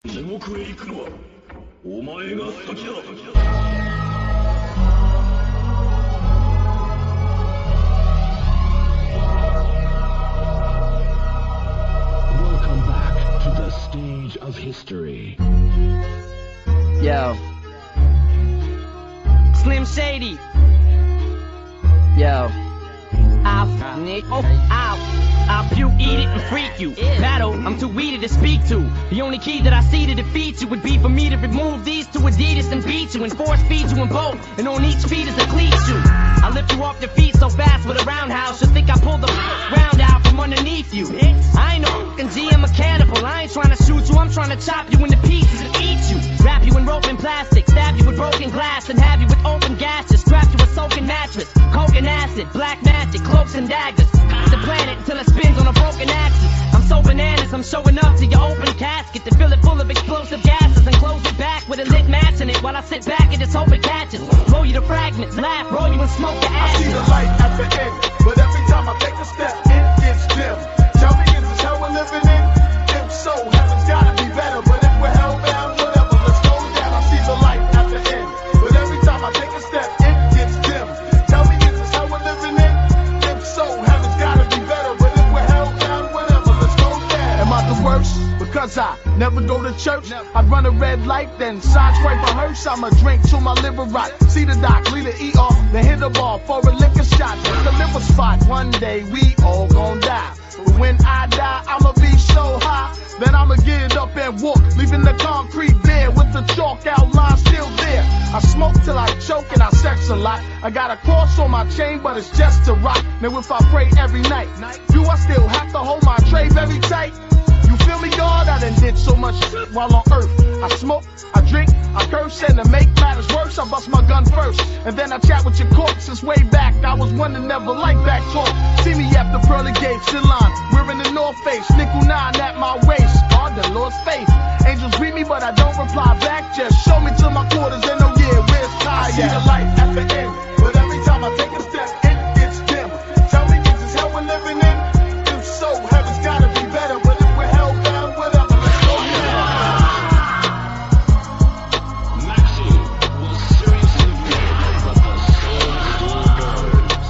地獄へ行くのはお前が先だ。Welcome back to the stage of history. Yo. Slim Shady. Yo. I'll puke, eat it, and freak you. Battle, I'm too weedy to speak to. The only key that I see to defeat you would be for me to remove these two Adidas and beat you and force feed you in both. And on each feet is a cleat shoe. I lift you off your feet so fast with a roundhouse, you'll think I pulled the round out from underneath you. I ain't no fucking G, I'm a cannibal. I ain't trying to shoot you, I'm trying to chop you into pieces and eat you. Wrap you in rope and plastic, stab you with broken glass, and have you with open gashes. Strap you a soaking mattress, coke and acid, black magic, cloaks and daggers. The planet till it spins on a broken axis. I'm so bananas, I'm showing up to your open casket to fill it full of explosive gases and close it back with a lit match in it while I sit back and just hope it catches. Blow you to fragments, laugh, roll you and smoke the I see ashes. the light at the end, but every time I take a step, it gets dim. Tell me, is this hell we're living in? If so, heaven's gotta be better. But if we're hellbound, whatever, let's go down. I see the light at the end, but every time I take a step, it gets dim. Tell me, is this hell we're living in? If so, heaven's gotta be better. But if we're hellbound, whatever, let's go down. Am I the worst? Because I never go to church. I run a red light, then sideswipe a hearse. I'ma drink till my liver rot. See the doc, lead the ER, then hit the ball for a liquor shot. Hit the liver spot. One day we all gon' die. But when I die, I'ma be so high. Then I'ma get up and walk, leaving the concrete there with the chalk outline still there. I smoke till I choke and I sex a lot. I got a cross on my chain, but it's just to rock. Now if I pray every night, do I still have to hold my tray very tight? You feel me, God? I done did so much shit while on earth. I smoke, I drink, I curse, and to make matters worse, I bust my gun first. And then I chat with your corpse. Since way back, I was one that never liked back talk. See me after pearly gates, Ceylon, wearing the North Face, nickel 9 at my waist. God, the Lord's faith. Angels greet me, but I don't reply back. Just show me to my quarters and oh yeah, where's Ty? I see the light at the end, but every time I take a step, it gets dim. Tell me, is this hell we're living in? If so, heaven's gotta be better. But if we're hellbound, whatever, let's go down. Maxine was seriously wounded, but the soul still burns.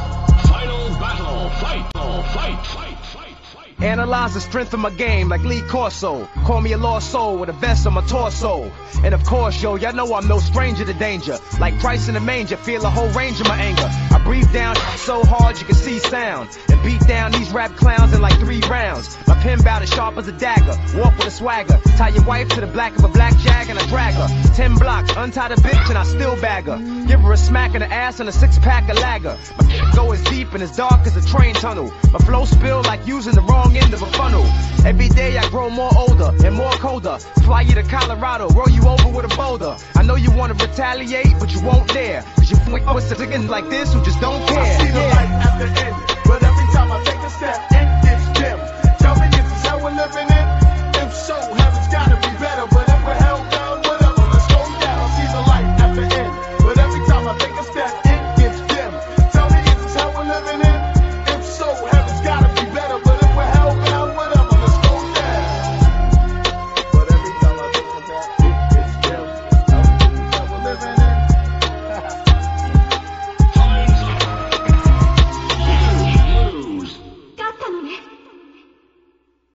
Final battle, fight, fight, fight, fight, fight. Analyze the strength of my game like Lee Corso. Call me a lost soul with a vest on my torso. And of course, yo, y'all know I'm no stranger to danger. Like Christ in the manger, feel a whole range of my anger. I breathe down so hard you can see sound. And beat down these rap clowns in like 3 rounds. My pen bout as sharp as a dagger. Walk with a swagger. Tie your wife to the black of a black jag and I drag her. 10 blocks, untie the bitch and I still bag her. Give her a smack in the ass and a 6-pack of lager. My go as deep and as dark as a train tunnel. My flow spill like using the wrong end of a funnel. Every day I grow more older and more colder. Fly you to Colorado, roll you over with a boulder. I know you wanna retaliate, but you won't dare. Cause you with niggas like this who just don't care. I see the light at the end, but every time I take a step,